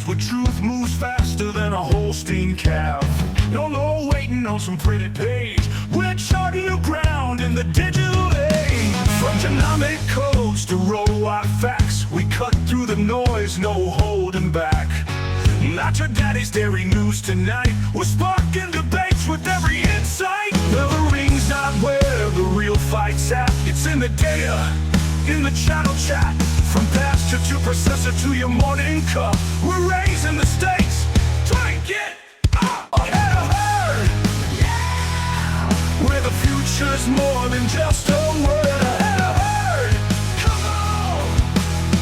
fast, where truth moves faster than a Holstein calf. No waiting on some pretty page. We're charting new ground in the digital age. From genomic codes to row-wide facts, we cut through the noise, no holding back. Not your daddy's dairy news tonight. We're sparking debates with every insight. The ring's not where the real fight's at. It's in the data, in the channel chat. From pasture to processor to your morning cup, we're raising the stakes. Try and get ahead of herd. Yeah! Where the future's more than just a word. Ahead of herd. Come on!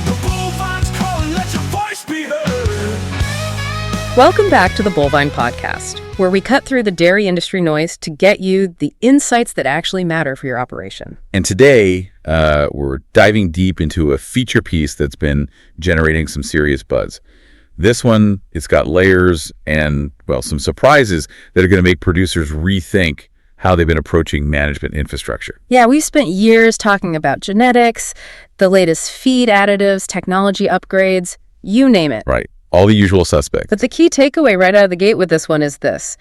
The bullvine's calling, let your voice be heard. Welcome back to the Bullvine Podcast, where we cut through the dairy industry noise to get you the insights that actually matter for your operation. And today, we're diving deep into a feature piece that's been generating some serious buzz. This one, it's got layers and, well, some surprises that are going to make producers rethink how they've been approaching management infrastructure. Yeah, we've spent years talking about genetics, the latest feed additives, technology upgrades, you name it. Right. All the usual suspects. But the key takeaway right out of the gate with this one is this.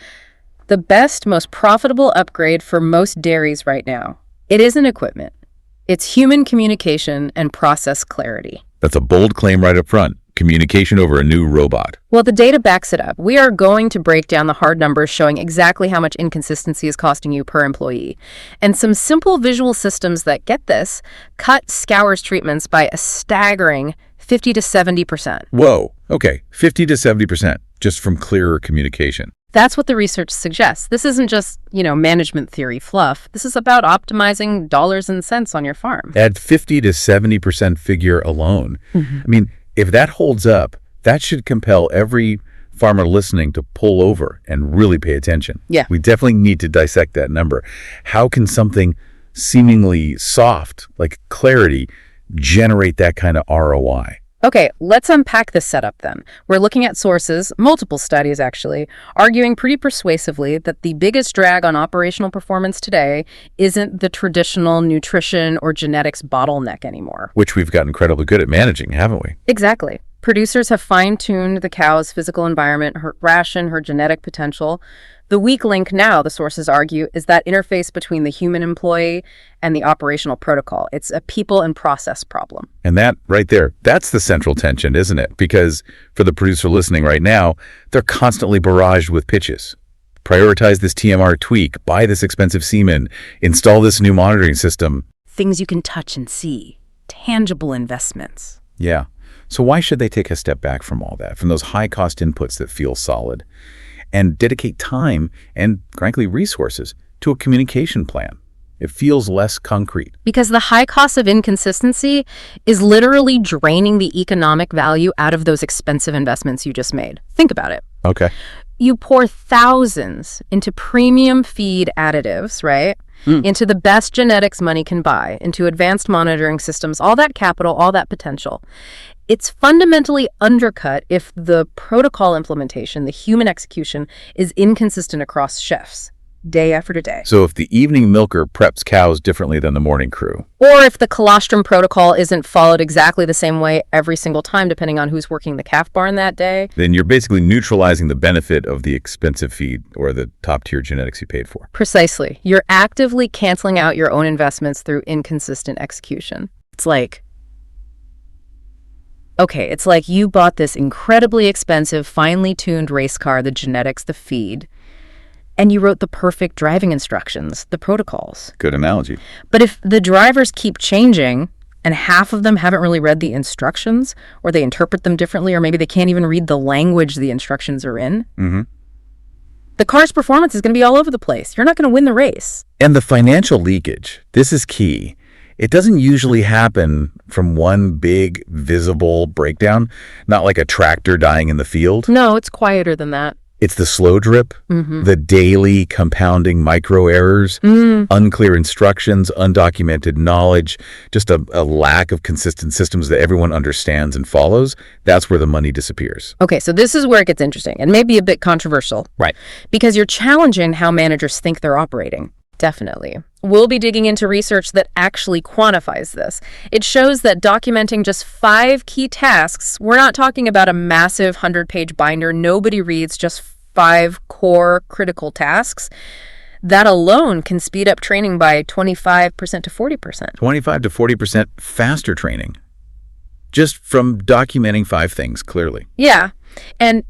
The best, most profitable upgrade for most dairies right now, it isn't equipment. It's human communication and process clarity. That's a bold claim right up front. Communication over a new robot. Well, the data backs it up. We are going to break down the hard numbers showing exactly how much inconsistency is costing you per employee. And some simple visual systems that, get this, cut scours treatments by a staggering 50 to 70%. Whoa. Okay. 50 to 70% just from clearer communication. That's what the research suggests. This isn't just, management theory fluff. This is about optimizing dollars and cents on your farm. At 50 to 70% figure alone. I mean, if that holds up, that should compel every farmer listening to pull over and really pay attention. Yeah. We definitely need to dissect that number. How can something seemingly soft, like clarity, generate that kind of ROI? Okay, let's unpack this setup then. We're looking at sources, multiple studies actually, arguing pretty persuasively that the biggest drag on operational performance today isn't the traditional nutrition or genetics bottleneck anymore. Which we've gotten incredibly good at managing, haven't we? Exactly. Producers have fine-tuned the cow's physical environment, her ration, her genetic potential. The weak link now, the sources argue, is that interface between the human employee and the operational protocol. It's a people and process problem. And that right there, that's the central tension, isn't it? Because for the producer listening right now, they're constantly barraged with pitches. Prioritize this TMR tweak, buy this expensive semen, install this new monitoring system. Things you can touch and see. Tangible investments. Yeah. So why should they take a step back from all that, from those high-cost inputs that feel solid, and dedicate time and, frankly, resources to a communication plan? It feels less concrete. Because the high cost of inconsistency is literally draining the economic value out of those expensive investments you just made. Think about it. Okay. You pour thousands into premium feed additives, right? Into the best genetics money can buy, into advanced monitoring systems, all that capital, all that potential. It's fundamentally undercut if the protocol implementation, the human execution, is inconsistent across chefs, day after day. So if the evening milker preps cows differently than the morning crew. Or if the colostrum protocol isn't followed exactly the same way every single time, depending on who's working the calf barn that day. Then you're basically neutralizing the benefit of the expensive feed or the top-tier genetics you paid for. Precisely. You're actively canceling out your own investments through inconsistent execution. It's like you bought this incredibly expensive, finely tuned race car, the genetics, the feed, and you wrote the perfect driving instructions, the protocols. Good analogy. But if the drivers keep changing and half of them haven't really read the instructions, or they interpret them differently, or maybe they can't even read the language the instructions are in, the car's performance is going to be all over the place. You're not going to win the race. And the financial leakage, this is key. It doesn't usually happen from one big, visible breakdown, not like a tractor dying in the field. No, it's quieter than that. It's the slow drip, the daily compounding micro errors, unclear instructions, undocumented knowledge, just a lack of consistent systems that everyone understands and follows. That's where the money disappears. Okay, so this is where it gets interesting and maybe a bit controversial. Right. Because you're challenging how managers think they're operating. Definitely. We'll be digging into research that actually quantifies this. It shows that documenting just 5 key tasks, we're not talking about a massive 100-page binder nobody reads, just 5 core critical tasks. That alone can speed up training by 25% to 40%. 25 to 40% faster training. Just from documenting 5 things, clearly. Yeah. And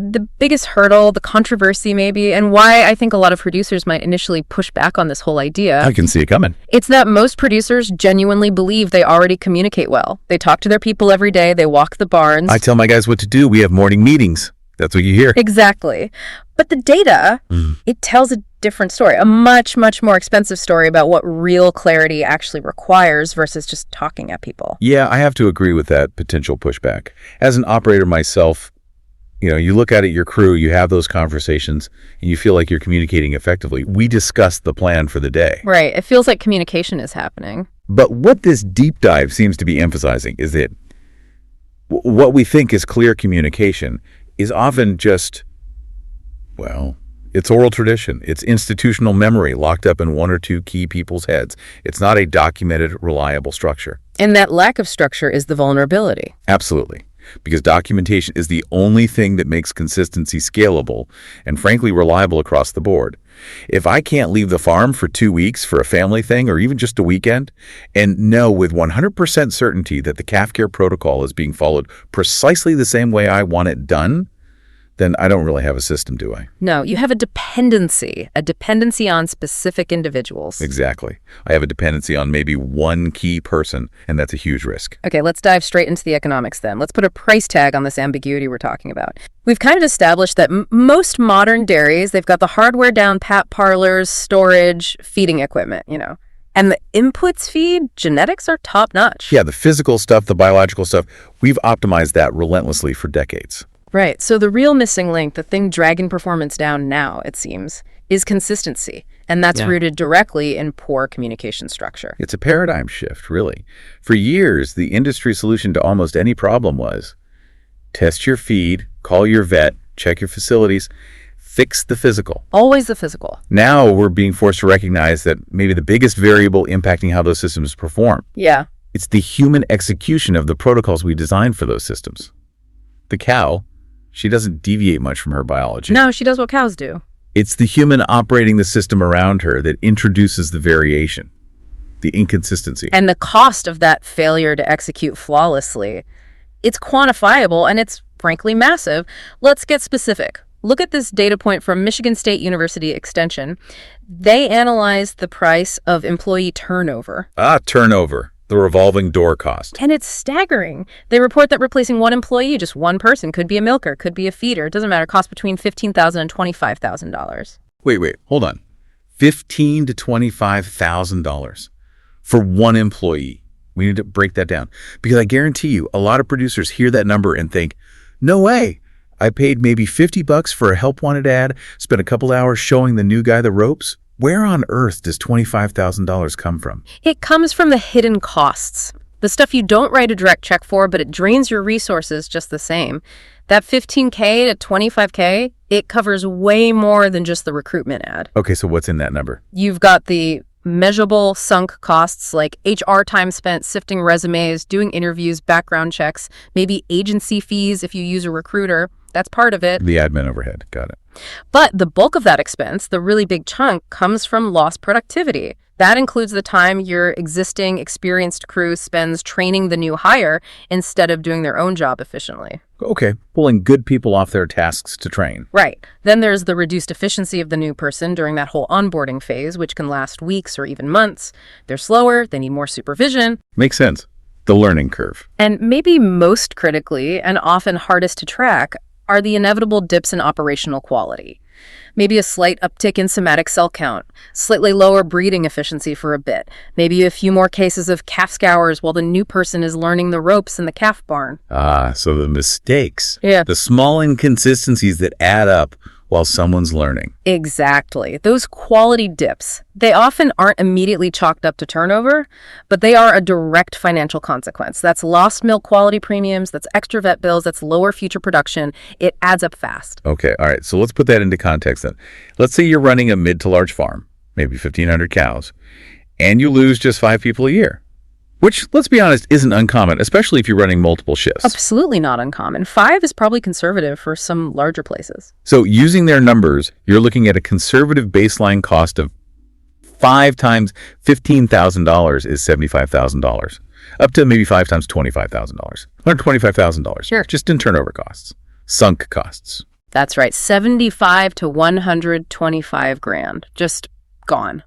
the biggest hurdle, the controversy maybe, and why I think a lot of producers might initially push back on this whole idea. I can see it coming. It's that most producers genuinely believe they already communicate well. They talk to their people every day. They walk the barns. I tell my guys what to do. We have morning meetings. That's what you hear. Exactly. But the data, it tells a different story, a much, much more expensive story about what real clarity actually requires versus just talking at people. Yeah, I have to agree with that potential pushback. As an operator myself, you look at your crew, you have those conversations, and you feel like you're communicating effectively. We discuss the plan for the day. Right. It feels like communication is happening. But what this deep dive seems to be emphasizing is that what we think is clear communication is often just, it's oral tradition. It's institutional memory locked up in 1 or 2 key people's heads. It's not a documented, reliable structure. And that lack of structure is the vulnerability. Absolutely. Because documentation is the only thing that makes consistency scalable and frankly reliable across the board. If I can't leave the farm for 2 weeks for a family thing or even just a weekend and know with 100% certainty that the calf care protocol is being followed precisely the same way I want it done, then I don't really have a system, do I? No, you have a dependency on specific individuals. Exactly. I have a dependency on maybe one key person, and that's a huge risk. Okay, let's dive straight into the economics then. Let's put a price tag on this ambiguity we're talking about. We've kind of established that most modern dairies, they've got the hardware down, pat parlors, storage, feeding equipment, And the inputs feed, genetics are top notch. Yeah, the physical stuff, the biological stuff, we've optimized that relentlessly for decades. Right. So the real missing link, the thing dragging performance down now, it seems, is consistency. And that's rooted directly in poor communication structure. It's a paradigm shift, really. For years, the industry solution to almost any problem was test your feed, call your vet, check your facilities, fix the physical. Always the physical. Now we're being forced to recognize that maybe the biggest variable impacting how those systems perform. Yeah. It's the human execution of the protocols we designed for those systems. The cow, she doesn't deviate much from her biology. No, she does what cows do. It's the human operating the system around her that introduces the variation, the inconsistency. And the cost of that failure to execute flawlessly, it's quantifiable and it's frankly massive. Let's get specific. Look at this data point from Michigan State University Extension. They analyzed the price of employee turnover. Turnover. The revolving door cost. And it's staggering. They report that replacing one employee, just one person, could be a milker, could be a feeder, it doesn't matter, costs between $15,000 and $25,000. Wait, hold on. $15,000 to $25,000 for one employee. We need to break that down. Because I guarantee you, a lot of producers hear that number and think, no way. I paid maybe $50 for a help wanted ad, spent a couple hours showing the new guy the ropes. Where on earth does $25,000 come from? It comes from the hidden costs. The stuff you don't write a direct check for, but it drains your resources just the same. That $15K to $25K, it covers way more than just the recruitment ad. Okay, so what's in that number? You've got the measurable sunk costs like HR time spent sifting resumes, doing interviews, background checks, maybe agency fees if you use a recruiter. That's part of it. The admin overhead. Got it. But the bulk of that expense, the really big chunk, comes from lost productivity. That includes the time your existing experienced crew spends training the new hire instead of doing their own job efficiently. Okay, pulling good people off their tasks to train. Right. Then there's the reduced efficiency of the new person during that whole onboarding phase, which can last weeks or even months. They're slower, they need more supervision. Makes sense. The learning curve. And maybe most critically, and often hardest to track, are the inevitable dips in operational quality. Maybe a slight uptick in somatic cell count, slightly lower breeding efficiency for a bit, maybe a few more cases of calf scours while the new person is learning the ropes in the calf barn. So the mistakes. Yeah. The small inconsistencies that add up while someone's learning. Exactly. Those quality dips, they often aren't immediately chalked up to turnover, but they are a direct financial consequence. That's lost milk quality premiums, that's extra vet bills, that's lower future production. It adds up fast. Okay, all right. So let's put that into context then. Let's say you're running a mid to large farm. maybe 1,500 cows, and you lose just 5 people a year. Which, let's be honest, isn't uncommon, especially if you're running multiple shifts. Absolutely not uncommon. 5 is probably conservative for some larger places. So using their numbers, you're looking at a conservative baseline cost of 5 times $15,000 is $75,000. Up to maybe 5 times $25,000. $125,000. Sure. Just in turnover costs. Sunk costs. That's right. 75 to 125 grand. Just gone.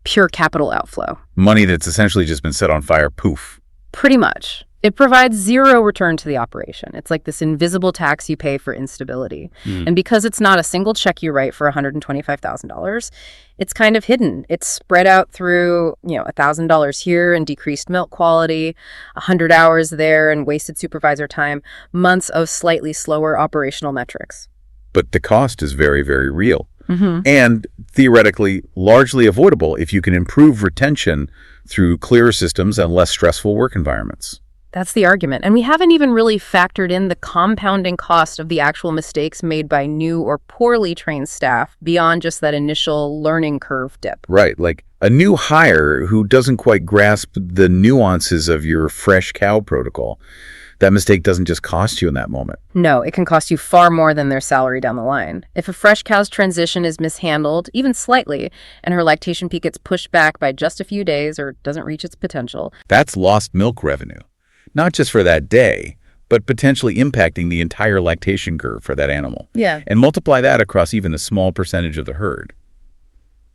Pure capital outflow. Money that's essentially just been set on fire, poof. Pretty much. It provides zero return to the operation. It's like this invisible tax you pay for instability. And because it's not a single check you write for $125,000, it's kind of hidden. It's spread out through, $1,000 here and decreased milk quality, 100 hours there and wasted supervisor time, months of slightly slower operational metrics. But the cost is very, very real. And theoretically largely avoidable if you can improve retention through clearer systems and less stressful work environments. That's the argument. And we haven't even really factored in the compounding cost of the actual mistakes made by new or poorly trained staff beyond just that initial learning curve dip. Right, like a new hire who doesn't quite grasp the nuances of your fresh cow protocol. That mistake doesn't just cost you in that moment. No, it can cost you far more than their salary down the line. If a fresh cow's transition is mishandled, even slightly, and her lactation peak gets pushed back by just a few days or doesn't reach its potential, that's lost milk revenue. Not just for that day, but potentially impacting the entire lactation curve for that animal. Yeah. And multiply that across even a small percentage of the herd.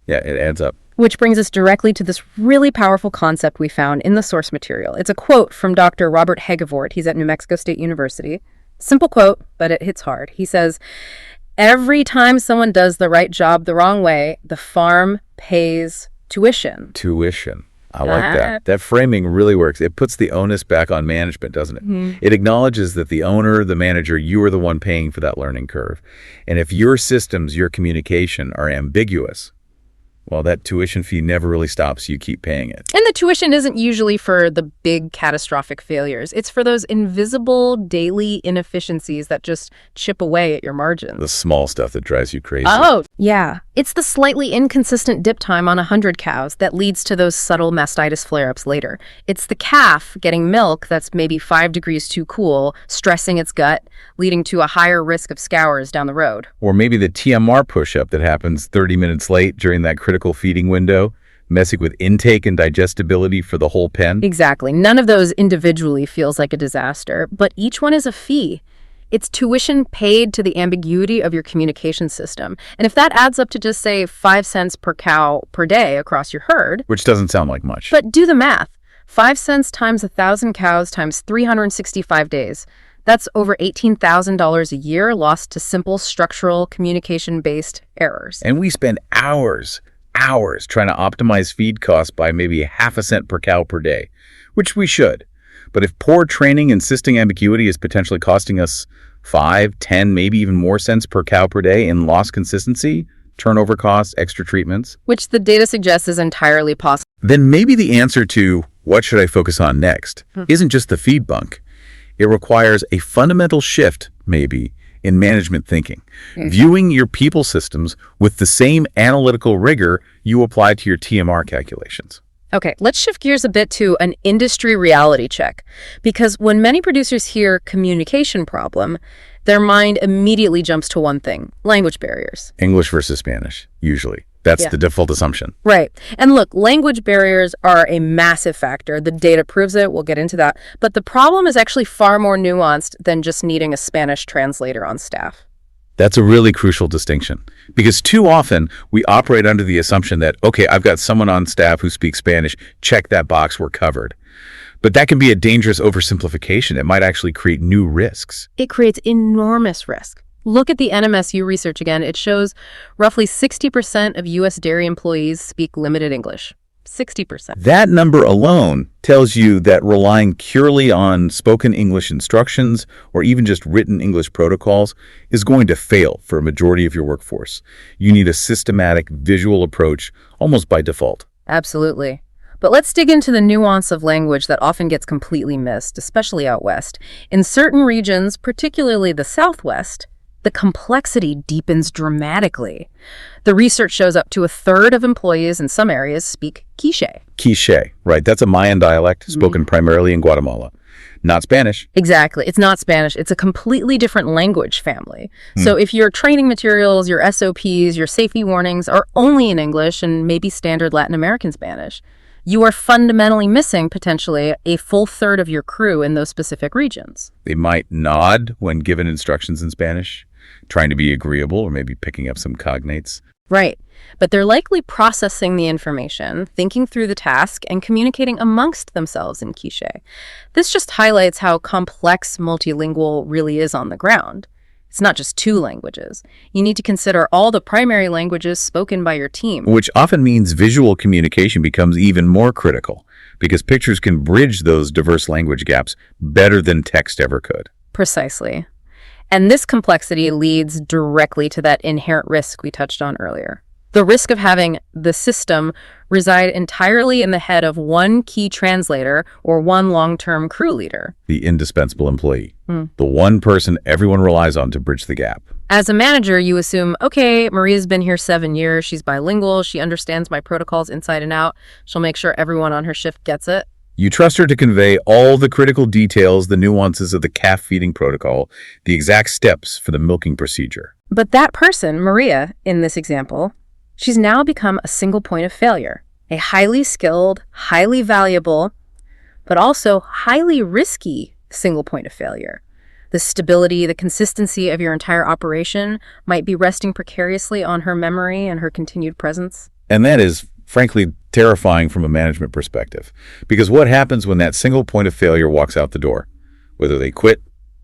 Yeah, it adds up. Which brings us directly to this really powerful concept we found in the source material. It's a quote from Dr. Robert Hegevort. He's at New Mexico State University. Simple quote, but it hits hard. He says, "Every time someone does the right job the wrong way, the farm pays tuition." Tuition. I like that. That framing really works. It puts the onus back on management, doesn't it? It acknowledges that the owner, the manager, you are the one paying for that learning curve. And if your systems, your communication are ambiguous, well, that tuition fee never really stops. You keep paying it. And the tuition isn't usually for the big catastrophic failures. It's for those invisible daily inefficiencies that just chip away at your margins. The small stuff that drives you crazy. Oh, yeah. It's the slightly inconsistent dip time on 100 cows that leads to those subtle mastitis flare-ups later. It's the calf getting milk that's maybe 5 degrees too cool, stressing its gut, leading to a higher risk of scours down the road. Or maybe the TMR push-up that happens 30 minutes late during that critical feeding window, messing with intake and digestibility for the whole pen. Exactly. None of those individually feels like a disaster, but each one is a fee. It's tuition paid to the ambiguity of your communication system. And if that adds up to just, say, 5 cents per cow per day across your herd... Which doesn't sound like much. But do the math. 5 cents times 1,000 cows times 365 days. That's over $18,000 a year lost to simple structural communication-based errors. And we spend hours trying to optimize feed costs by maybe half a cent per cow per day, which we should. But if poor training and system ambiguity is potentially costing us 5, 10, maybe even more cents per cow per day in lost consistency, turnover costs, extra treatments, which the data suggests is entirely possible, then maybe the answer to what should I focus on next isn't just the feed bunk. It requires a fundamental shift, maybe, in management thinking, viewing your people systems with the same analytical rigor you apply to your TMR calculations. Okay, let's shift gears a bit to an industry reality check. Because when many producers hear communication problem, their mind immediately jumps to one thing: language barriers. English versus Spanish, usually. That's the default assumption. Right. And look, language barriers are a massive factor. The data proves it. We'll get into that. But the problem is actually far more nuanced than just needing a Spanish translator on staff. That's a really crucial distinction, because too often we operate under the assumption that, okay, I've got someone on staff who speaks Spanish, check that box, we're covered. But that can be a dangerous oversimplification. It might actually create new risks. It creates enormous risk. Look at the NMSU research again. It shows roughly 60% of U.S. dairy employees speak limited English. 60%. That number alone tells you that relying purely on spoken English instructions or even just written English protocols is going to fail for a majority of your workforce. You need a systematic visual approach almost by default. Absolutely. But let's dig into the nuance of language that often gets completely missed, especially out west. In certain regions, particularly the Southwest, the complexity deepens dramatically. The research shows up to a third of employees in some areas speak Quiché. Quiché, right. That's a Mayan dialect spoken primarily in Guatemala. Not Spanish. Exactly. It's not Spanish. It's a completely different language family. So if your training materials, your SOPs, your safety warnings are only in English and maybe standard Latin American Spanish, you are fundamentally missing, potentially, a full third of your crew in those specific regions. They might nod when given instructions in Spanish, trying to be agreeable or maybe picking up some cognates. Right. But they're likely processing the information, thinking through the task, and communicating amongst themselves in Quiché. This just highlights how complex multilingual really is on the ground. It's not just two languages. You need to consider all the primary languages spoken by your team. Which often means visual communication becomes even more critical, because pictures can bridge those diverse language gaps better than text ever could. Precisely. And this complexity leads directly to that inherent risk we touched on earlier. The risk of having the system reside entirely in the head of one key translator or one long-term crew leader. The indispensable employee. The one person everyone relies on to bridge the gap. As a manager, you assume, okay, Maria's been here 7 years, she's bilingual, she understands my protocols inside and out, she'll make sure everyone on her shift gets it. You trust her to convey all the critical details, the nuances of the calf feeding protocol, the exact steps for the milking procedure. But that person, Maria, in this example, she's now become a single point of failure, a highly skilled, highly valuable, but also highly risky single point of failure. The stability, the consistency of your entire operation might be resting precariously on her memory and her continued presence. And that is, frankly, terrifying from a management perspective. Because what happens when that single point of failure walks out the door? Whether they quit,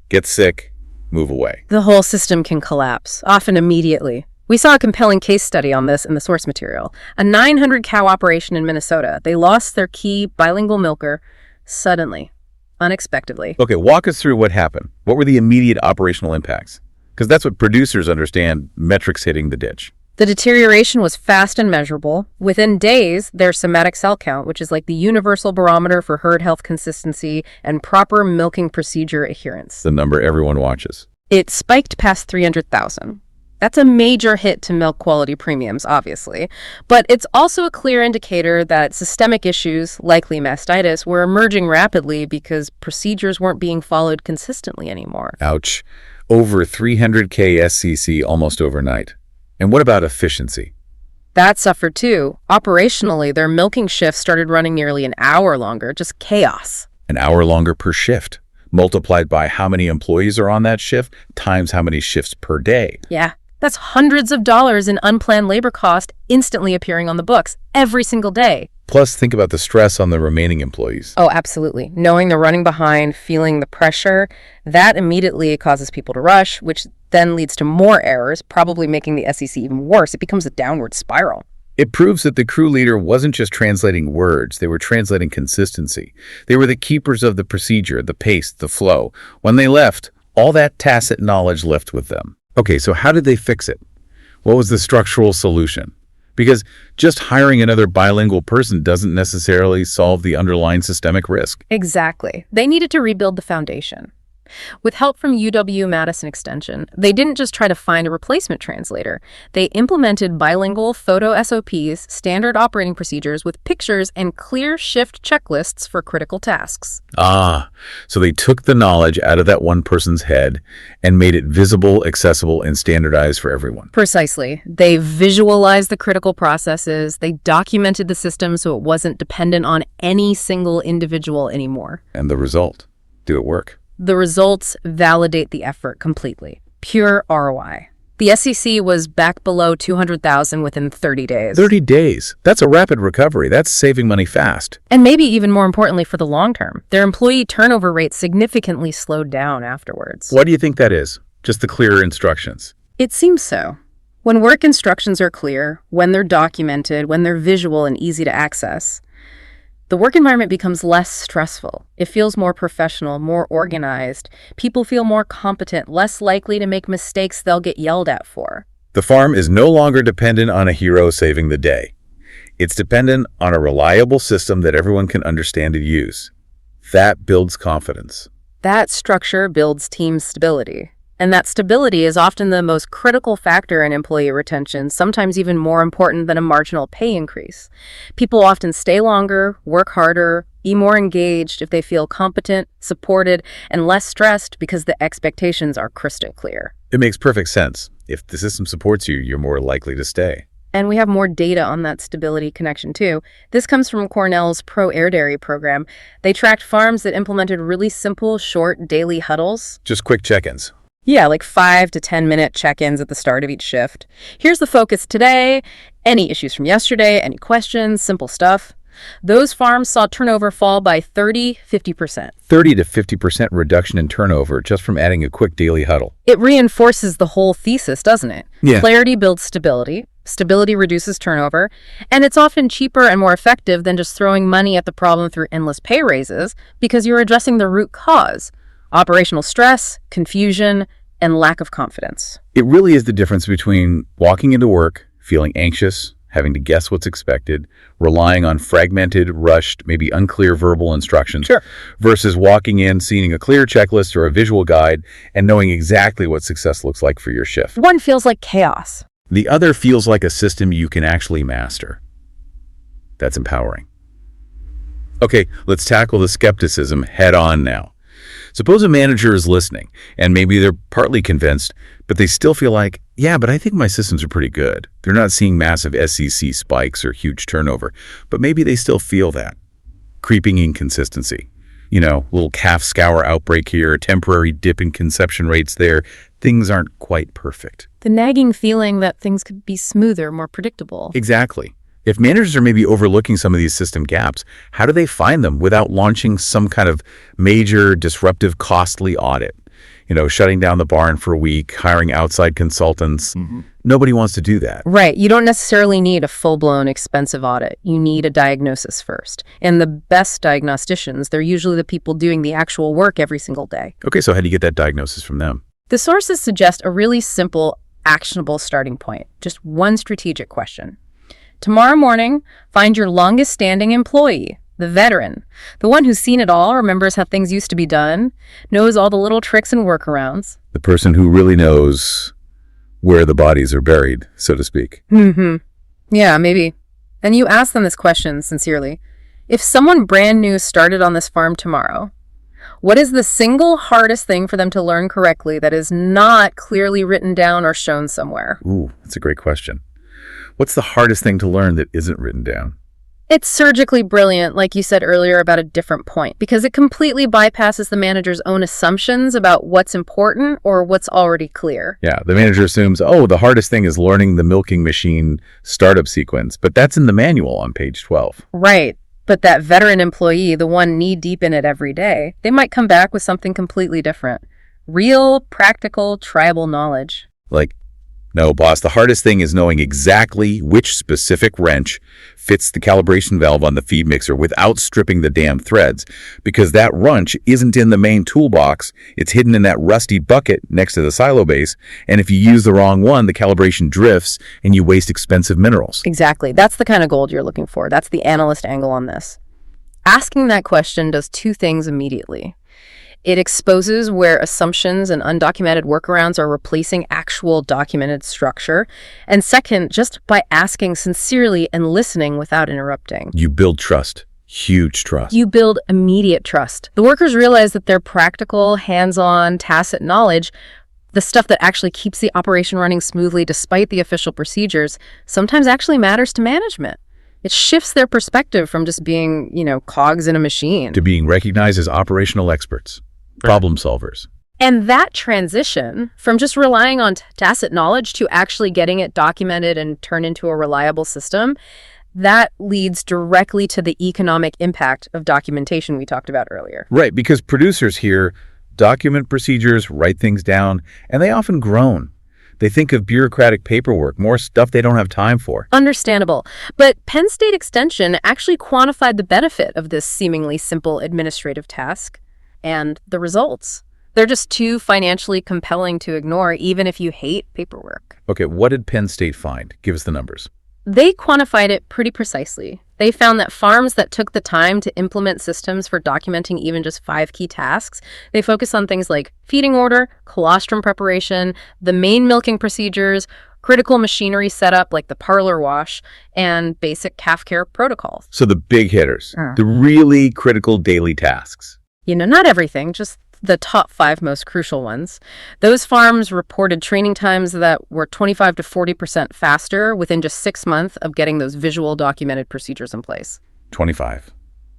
get sick, move away. The whole system can collapse, often immediately. We saw a compelling case study on this in the source material. A 900-cow operation in Minnesota. They lost their key bilingual milker suddenly, unexpectedly. Okay, walk us through what happened. What were the immediate operational impacts? Because that's what producers understand, metrics hitting the ditch. The deterioration was fast and measurable. Within days, their somatic cell count, which is like the universal barometer for herd health consistency and proper milking procedure adherence. The number everyone watches. It spiked past 300,000. That's a major hit to milk quality premiums, obviously. But it's also a clear indicator that systemic issues, likely mastitis, were emerging rapidly because procedures weren't being followed consistently anymore. Ouch. Over 300K SCC almost overnight. And what about efficiency? That suffered too. Operationally, their milking shifts started running nearly an hour longer, just chaos. An hour longer per shift, multiplied by how many employees are on that shift, times how many shifts per day. Yeah, that's hundreds of dollars in unplanned labor cost instantly appearing on the books every single day. Plus, think about the stress on the remaining employees. Oh, absolutely. Knowing they're running behind, feeling the pressure, that immediately causes people to rush, which then leads to more errors, probably making the SEC even worse. It becomes a downward spiral. It proves that the crew leader wasn't just translating words, they were translating consistency. They were the keepers of the procedure, the pace, the flow. When they left, all that tacit knowledge left with them. Okay, so how did they fix it? What was the structural solution? Because just hiring another bilingual person doesn't necessarily solve the underlying systemic risk. Exactly. They needed to rebuild the foundation. With help from UW-Madison Extension, they didn't just try to find a replacement translator. They implemented bilingual photo SOPs, standard operating procedures with pictures and clear shift checklists for critical tasks. So they took the knowledge out of that one person's head and made it visible, accessible, and standardized for everyone. Precisely. They visualized the critical processes. They documented the system so it wasn't dependent on any single individual anymore. And the result? Did it work? The results validate the effort completely. Pure ROI. The SEC was back below 200,000 within 30 days. 30 days. That's a rapid recovery. That's saving money fast. And maybe even more importantly for the long term, their employee turnover rate significantly slowed down afterwards. Why do you think that is? Just the clearer instructions. It seems so. When work instructions are clear, when they're documented, when they're visual and easy to access, the work environment becomes less stressful. It feels more professional, more organized. People feel more competent, less likely to make mistakes they'll get yelled at for. The farm is no longer dependent on a hero saving the day. It's dependent on a reliable system that everyone can understand and use. That builds confidence. That structure builds team stability. And that stability is often the most critical factor in employee retention, sometimes even more important than a marginal pay increase. People often stay longer, work harder, be more engaged if they feel competent, supported, and less stressed because the expectations are crystal clear. It makes perfect sense. If the system supports you, you're more likely to stay. And we have more data on that stability connection too. This comes from Cornell's Pro Air Dairy program. They tracked farms that implemented really simple, short, daily huddles. Just quick check-ins. Yeah, like 5 to 10-minute check-ins at the start of each shift. Here's the focus today. Any issues from yesterday, any questions, simple stuff. Those farms saw turnover fall by 50%. 30 to 50% reduction in turnover just from adding a quick daily huddle. It reinforces the whole thesis, doesn't it? Yeah. Clarity builds stability. Stability reduces turnover. And it's often cheaper and more effective than just throwing money at the problem through endless pay raises because you're addressing the root cause: operational stress, confusion, and lack of confidence. It really is the difference between walking into work, feeling anxious, having to guess what's expected, relying on fragmented, rushed, maybe unclear verbal instructions, versus walking in, seeing a clear checklist or a visual guide, and knowing exactly what success looks like for your shift. One feels like chaos. The other feels like a system you can actually master. That's empowering. Okay, let's tackle the skepticism head on now. Suppose a manager is listening, and maybe they're partly convinced, but they still feel like, yeah, but I think my systems are pretty good. They're not seeing massive SEC spikes or huge turnover, but maybe they still feel that. Creeping inconsistency. Little calf scour outbreak here, a temporary dip in conception rates there. Things aren't quite perfect. The nagging feeling that things could be smoother, more predictable. Exactly. If managers are maybe overlooking some of these system gaps, how do they find them without launching some kind of major, disruptive, costly audit? Shutting down the barn for a week, hiring outside consultants. Nobody wants to do that. Right. You don't necessarily need a full-blown expensive audit. You need a diagnosis first. And the best diagnosticians, they're usually the people doing the actual work every single day. Okay, so how do you get that diagnosis from them? The sources suggest a really simple, actionable starting point. Just one strategic question. Tomorrow morning, find your longest standing employee, the veteran, the one who's seen it all, remembers how things used to be done, knows all the little tricks and workarounds. The person who really knows where the bodies are buried, so to speak. Yeah, maybe. And you ask them this question sincerely. If someone brand new started on this farm tomorrow, what is the single hardest thing for them to learn correctly that is not clearly written down or shown somewhere? Ooh, that's a great question. What's the hardest thing to learn that isn't written down? It's surgically brilliant, like you said earlier, about a different point, because it completely bypasses the manager's own assumptions about what's important or what's already clear. Yeah, the manager assumes, the hardest thing is learning the milking machine startup sequence, but that's in the manual on page 12. Right. But that veteran employee, the one knee-deep in it every day, they might come back with something completely different. Real, practical, tribal knowledge. Like, no, boss, the hardest thing is knowing exactly which specific wrench fits the calibration valve on the feed mixer without stripping the damn threads, because that wrench isn't in the main toolbox. It's hidden in that rusty bucket next to the silo base, and if you use the wrong one, the calibration drifts and you waste expensive minerals. Exactly. That's the kind of gold you're looking for. That's the analyst angle on this. Asking that question does two things immediately. It exposes where assumptions and undocumented workarounds are replacing actual documented structure. And second, just by asking sincerely and listening without interrupting. You build trust. Huge trust. You build immediate trust. The workers realize that their practical, hands-on, tacit knowledge, the stuff that actually keeps the operation running smoothly despite the official procedures, sometimes actually matters to management. It shifts their perspective from just being, cogs in a machine. To being recognized as operational experts. Problem solvers. And that transition from just relying on tacit knowledge to actually getting it documented and turned into a reliable system, that leads directly to the economic impact of documentation we talked about earlier. Right, because producers here document procedures, write things down, and they often groan. They think of bureaucratic paperwork, more stuff they don't have time for. Understandable. But Penn State Extension actually quantified the benefit of this seemingly simple administrative task. And the results, they're just too financially compelling to ignore, even if you hate paperwork. Okay, what did Penn State find? Give us the numbers. They quantified it pretty precisely. They found that farms that took the time to implement systems for documenting even just 5 key tasks, they focus on things like feeding order, colostrum preparation, the main milking procedures, critical machinery setup like the parlor wash, and basic calf care protocols. So the big hitters, the really critical daily tasks. Not everything, just the top 5 most crucial ones. Those farms reported training times that were 25 to 40% faster within just 6 months of getting those visual documented procedures in place. 25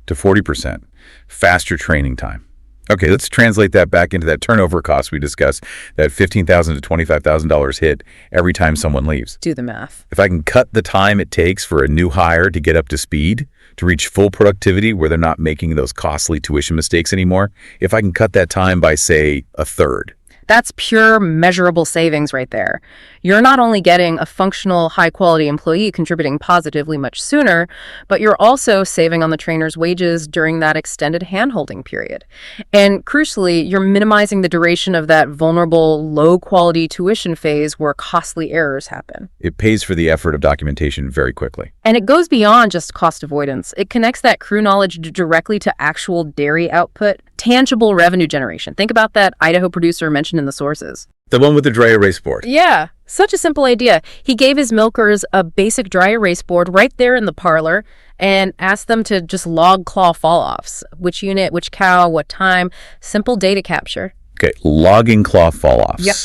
to 40% faster training time. Okay, let's translate that back into that turnover cost we discussed, that $15,000 to $25,000 hit every time someone leaves. Do the math. If I can cut the time it takes for a new hire to get up to speed, to reach full productivity where they're not making those costly tuition mistakes anymore, if I can cut that time by, say, a third. That's pure measurable savings right there. You're not only getting a functional, high-quality employee contributing positively much sooner, but you're also saving on the trainer's wages during that extended hand-holding period. And crucially, you're minimizing the duration of that vulnerable, low-quality tuition phase where costly errors happen. It pays for the effort of documentation very quickly. And it goes beyond just cost avoidance. It connects that crew knowledge directly to actual dairy output, tangible revenue generation. Think about that Idaho producer mentioned in the sources. The one with the dry erase board. Yeah, such a simple idea. He gave his milkers a basic dry erase board right there in the parlor and asked them to just log claw fall-offs. Which unit, which cow, what time. Simple data capture. Okay, logging claw fall-offs. Yep.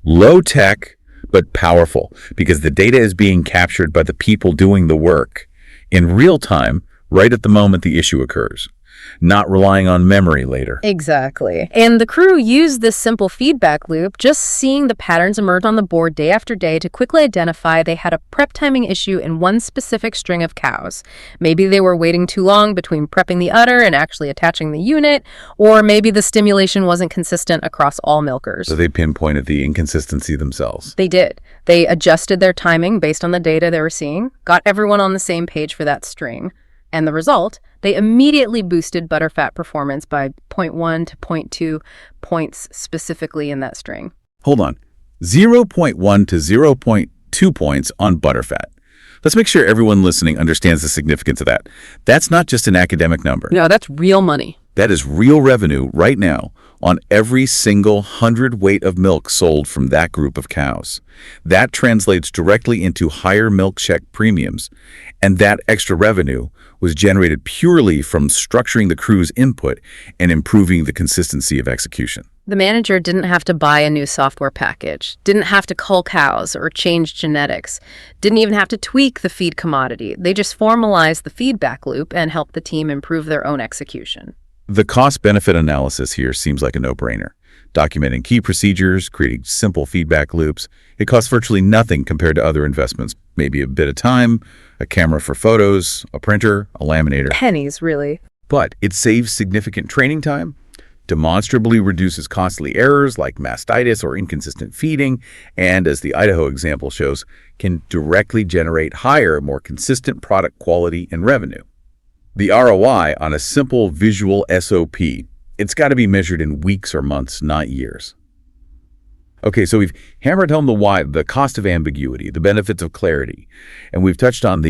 Low tech, but powerful, because the data is being captured by the people doing the work in real time, right at the moment the issue occurs, not relying on memory later. Exactly. And the crew used this simple feedback loop, just seeing the patterns emerge on the board day after day to quickly identify they had a prep timing issue in one specific string of cows. Maybe they were waiting too long between prepping the udder and actually attaching the unit, or maybe the stimulation wasn't consistent across all milkers. So they pinpointed the inconsistency themselves. They did. They adjusted their timing based on the data they were seeing, got everyone on the same page for that string. And the result, they immediately boosted butterfat performance by 0.1 to 0.2 points specifically in that string. Hold on. 0.1 to 0.2 points on butterfat. Let's make sure everyone listening understands the significance of that. That's not just an academic number. No, that's real money. That is real revenue right now on every single hundredweight of milk sold from that group of cows. That translates directly into higher milk check premiums, and that extra revenue was generated purely from structuring the crew's input and improving the consistency of execution. The manager didn't have to buy a new software package, didn't have to cull cows or change genetics, didn't even have to tweak the feed commodity. They just formalized the feedback loop and helped the team improve their own execution. The cost-benefit analysis here seems like a no-brainer. Documenting key procedures, creating simple feedback loops. It costs virtually nothing compared to other investments. Maybe a bit of time, a camera for photos, a printer, a laminator. Pennies, really. But it saves significant training time, demonstrably reduces costly errors like mastitis or inconsistent feeding, and as the Idaho example shows, can directly generate higher, more consistent product quality and revenue. The ROI on a simple visual SOP, it's got to be measured in weeks or months, not years. Okay, so we've hammered home the why, the cost of ambiguity, the benefits of clarity, and we've touched on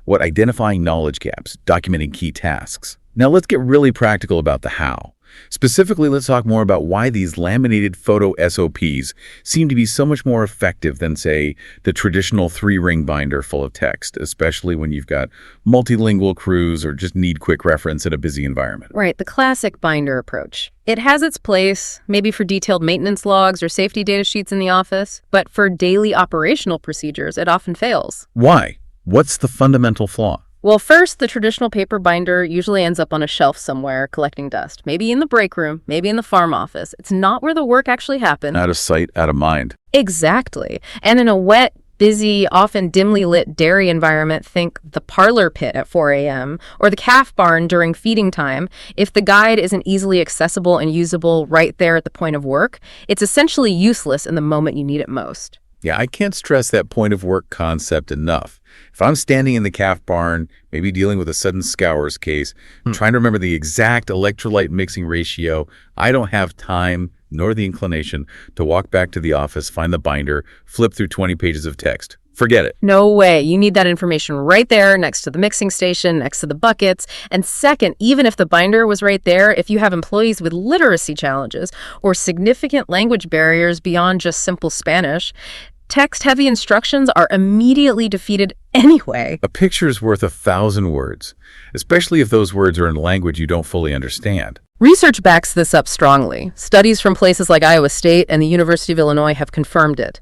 identifying knowledge gaps, documenting key tasks. Now let's get really practical about the how. Specifically, let's talk more about why these laminated photo SOPs seem to be so much more effective than, say, the traditional 3-ring binder full of text, especially when you've got multilingual crews or just need quick reference in a busy environment. Right, the classic binder approach. It has its place, maybe for detailed maintenance logs or safety data sheets in the office, but for daily operational procedures, it often fails. Why? What's the fundamental flaw? Well, first, the traditional paper binder usually ends up on a shelf somewhere collecting dust. Maybe in the break room, maybe in the farm office. It's not where the work actually happens. Out of sight, out of mind. Exactly. And in a wet, busy, often dimly lit dairy environment, think the parlor pit at 4 a.m. or the calf barn during feeding time. If the guide isn't easily accessible and usable right there at the point of work, it's essentially useless in the moment you need it most. Yeah, I can't stress that point of work concept enough. If I'm standing in the calf barn, maybe dealing with a sudden scours case, trying to remember the exact electrolyte mixing ratio, I don't have time nor the inclination to walk back to the office, find the binder, flip through 20 pages of text. Forget it. No way. You need that information right there next to the mixing station, next to the buckets. And second, even if the binder was right there, if you have employees with literacy challenges or significant language barriers beyond just simple Spanish, text-heavy instructions are immediately defeated anyway. A picture's worth 1,000 words, especially if those words are in language you don't fully understand. Research backs this up strongly. Studies from places like Iowa State and the University of Illinois have confirmed it.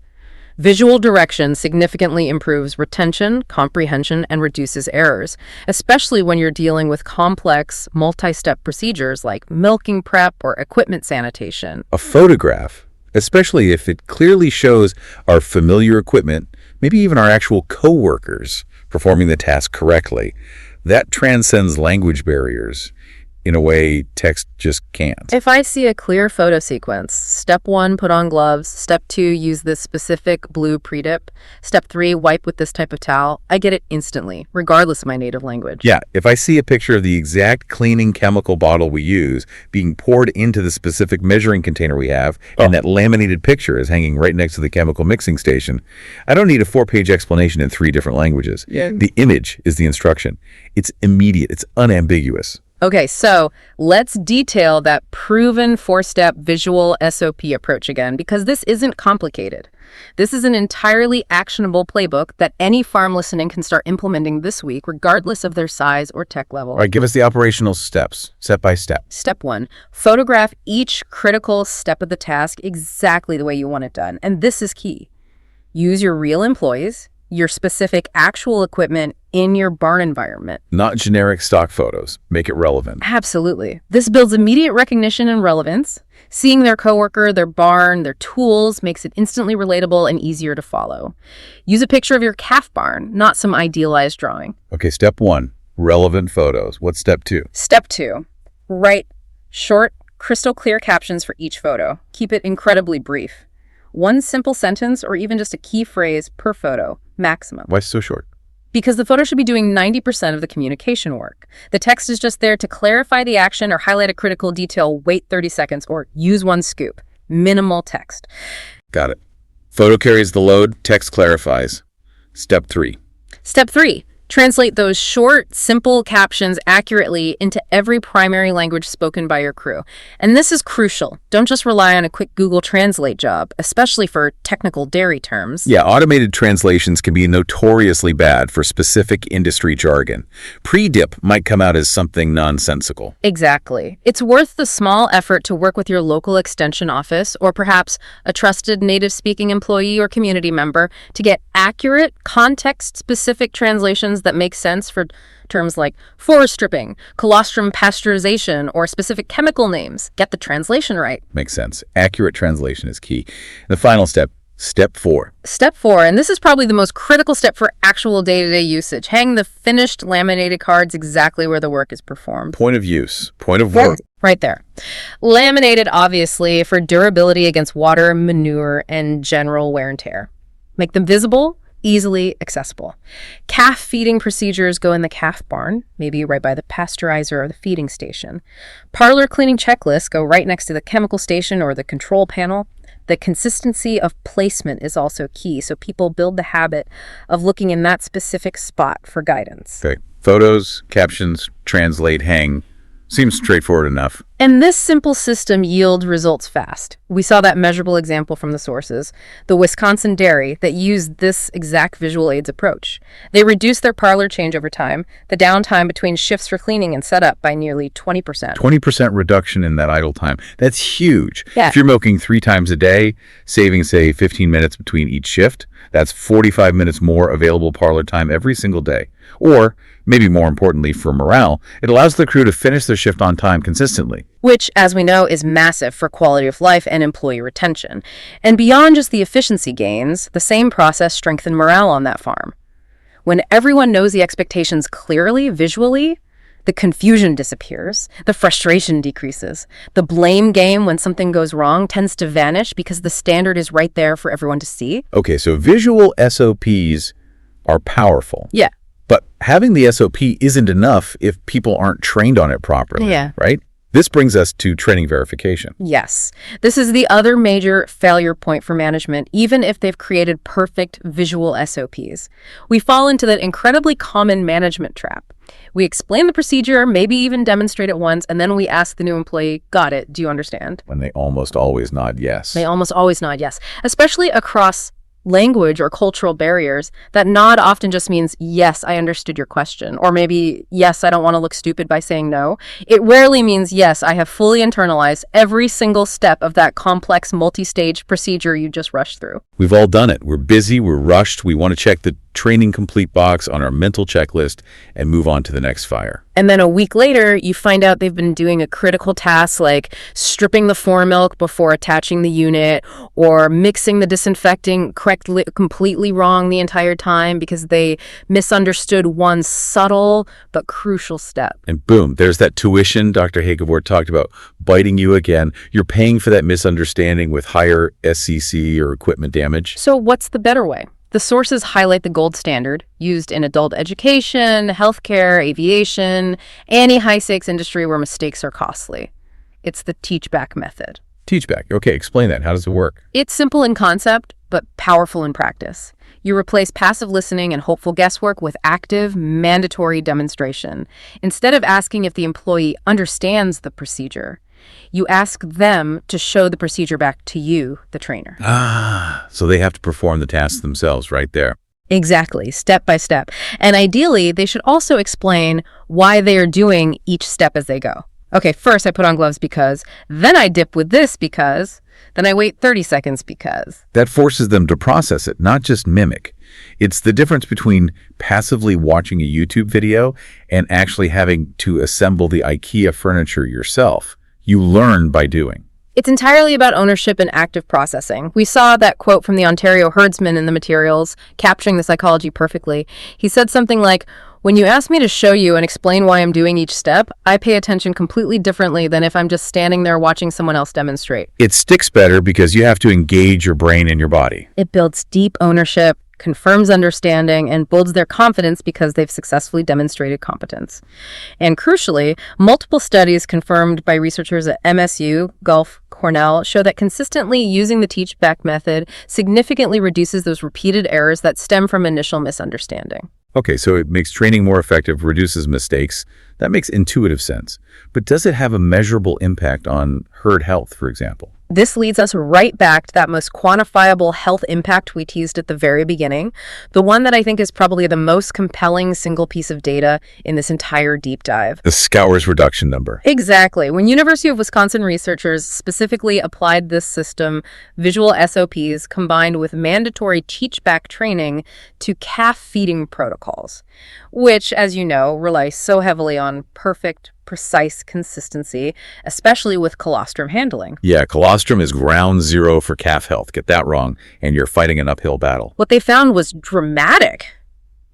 Visual direction significantly improves retention, comprehension, and reduces errors, especially when you're dealing with complex, multi-step procedures like milking prep or equipment sanitation. A photograph, especially if it clearly shows our familiar equipment, maybe even our actual coworkers performing the task correctly, that transcends language barriers in a way text just can't. If I see a clear photo sequence, step 1, put on gloves, step 2, use this specific blue pre-dip, step 3, wipe with this type of towel, I get it instantly, regardless of my native language. Yeah, if I see a picture of the exact cleaning chemical bottle we use being poured into the specific measuring container we have, and that laminated picture is hanging right next to the chemical mixing station, I don't need a 4-page explanation in 3 different languages. Yeah. The image is the instruction. It's immediate. It's unambiguous. Okay, so let's detail that proven 4-step visual SOP approach again, because this isn't complicated. This is an entirely actionable playbook that any farm listening can start implementing this week, regardless of their size or tech level. All right, give us the operational steps, step by step. Step 1, photograph each critical step of the task exactly the way you want it done. And this is key. Use your real employees, your specific actual equipment in your barn environment. Not generic stock photos. Make it relevant. Absolutely. This builds immediate recognition and relevance. Seeing their coworker, their barn, their tools makes it instantly relatable and easier to follow. Use a picture of your calf barn, not some idealized drawing. Okay, step 1, relevant photos. What's step 2? Step 2, write short, crystal clear captions for each photo. Keep it incredibly brief. 1 simple sentence or even just a key phrase per photo, maximum. Why so short? Because the photo should be doing 90% of the communication work. The text is just there to clarify the action or highlight a critical detail, wait 30 seconds, or use 1 scoop. Minimal text. Got it. Photo carries the load, text clarifies. Step 3. Step 3. Translate those short, simple captions accurately into every primary language spoken by your crew. And this is crucial. Don't just rely on a quick Google Translate job, especially for technical dairy terms. Yeah, automated translations can be notoriously bad for specific industry jargon. Pre-dip might come out as something nonsensical. Exactly. It's worth the small effort to work with your local extension office or perhaps a trusted native-speaking employee or community member to get accurate, context-specific translations that make sense for terms like forest stripping, colostrum pasteurization, or specific chemical names. Get the translation right. Makes sense. Accurate translation is key. The final step, step 4. Step 4, and this is probably the most critical step for actual day-to-day usage. Hang the finished laminated cards exactly where the work is performed. Point of use, point of work. Right there. Laminated, obviously, for durability against water, manure, and general wear and tear. Make them visible, easily accessible. Calf feeding procedures go in the calf barn, maybe right by the pasteurizer or the feeding station. Parlor cleaning checklists go right next to the chemical station or the control panel. The consistency of placement is also key, so people build the habit of looking in that specific spot for guidance. Okay. Photos, captions, translate, hang. Seems straightforward enough. And this simple system yields results fast. We saw that measurable example from the sources, the Wisconsin dairy that used this exact visual aids approach. They reduced their parlor changeover time, the downtime between shifts for cleaning and setup, by nearly 20%. 20% reduction in that idle time. That's huge. Yeah. If you're milking 3 times a day, saving, say, 15 minutes between each shift, that's 45 minutes more available parlor time every single day. Or, maybe more importantly for morale, it allows the crew to finish their shift on time consistently. Which, as we know, is massive for quality of life and employee retention. And beyond just the efficiency gains, the same process strengthened morale on that farm. When everyone knows the expectations clearly, visually, the confusion disappears, the frustration decreases. The blame game when something goes wrong tends to vanish because the standard is right there for everyone to see. Okay, so visual SOPs are powerful. Yeah. But having the SOP isn't enough if people aren't trained on it properly, Yeah. right? This brings us to training verification. Yes. This is the other major failure point for management, even if they've created perfect visual SOPs. We fall into that incredibly common management trap. We explain the procedure, maybe even demonstrate it once, and then we ask the new employee, got it, do you understand? When they almost always nod yes. They almost always nod yes, especially across language or cultural barriers. That nod often just means, yes, I understood your question. Or maybe, yes, I don't want to look stupid by saying no. It rarely means, yes, I have fully internalized every single step of that complex multi-stage procedure you just rushed through. We've all done it. We're busy, we're rushed, we want to check the training complete box on our mental checklist and move on to the next fire. And then a week later, you find out they've been doing a critical task like stripping the fore milk before attaching the unit, or mixing the disinfecting completely wrong the entire time because they misunderstood one subtle but crucial step. And boom, there's that tuition Dr. Hagevort talked about biting you again. You're paying for that misunderstanding with higher SCC or equipment damage. So what's the better way? The sources highlight the gold standard used in adult education, healthcare, aviation, any high-stakes industry where mistakes are costly. It's the teach-back method. Teach-back. Okay, explain that. How does it work? It's simple in concept, but powerful in practice. You replace passive listening and hopeful guesswork with active, mandatory demonstration. Instead of asking if the employee understands the procedure, you ask them to show the procedure back to you, the trainer. So they have to perform the tasks themselves right there. Exactly, step by step. And ideally, they should also explain why they are doing each step as they go. Okay, first I put on gloves because, then I dip with this because, then I wait 30 seconds because. That forces them to process it, not just mimic. It's the difference between passively watching a YouTube video and actually having to assemble the IKEA furniture yourself. You learn by doing. It's entirely about ownership and active processing. We saw that quote from the Ontario herdsman in the materials, capturing the psychology perfectly. He said something like, when you ask me to show you and explain why I'm doing each step, I pay attention completely differently than if I'm just standing there watching someone else demonstrate. It sticks better because you have to engage your brain and your body. It builds deep ownership, confirms understanding, and builds their confidence because they've successfully demonstrated competence. And crucially, multiple studies confirmed by researchers at MSU, Gulf, Cornell show that consistently using the teach-back method significantly reduces those repeated errors that stem from initial misunderstanding. Okay, so it makes training more effective, reduces mistakes. That makes intuitive sense. But does it have a measurable impact on herd health, for example? This leads us right back to that most quantifiable health impact we teased at the very beginning, the one that I think is probably the most compelling single piece of data in this entire deep dive. The Scours reduction number. Exactly. When University of Wisconsin researchers specifically applied this system, visual SOPs combined with mandatory teach-back training to calf feeding protocols, which, as you know, rely so heavily on perfect, precise consistency, especially with colostrum handling. Yeah, colostrum is ground zero for calf health. Get that wrong, and you're fighting an uphill battle. What they found was dramatic,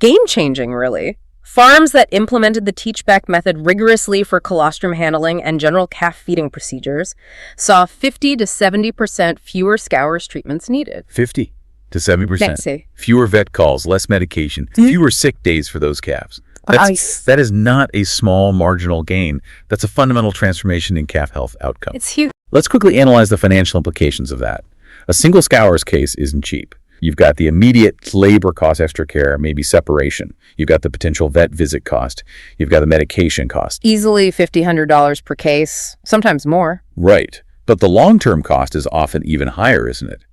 game-changing, really. Farms that implemented the teach-back method rigorously for colostrum handling and general calf feeding procedures saw 50 to 70% fewer Scours treatments needed. 50 to 70%. Fancy. Fewer vet calls, less medication, fewer sick days for those calves. That is not a small marginal gain. That's a fundamental transformation in calf health outcome. It's huge. Let's quickly analyze the financial implications of that. A single Scours case isn't cheap. You've got the immediate labor cost, extra care, maybe separation. You've got the potential vet visit cost. You've got the medication cost. Easily $50, $100 per case, sometimes more. Right. But the long-term cost is often even higher, isn't it?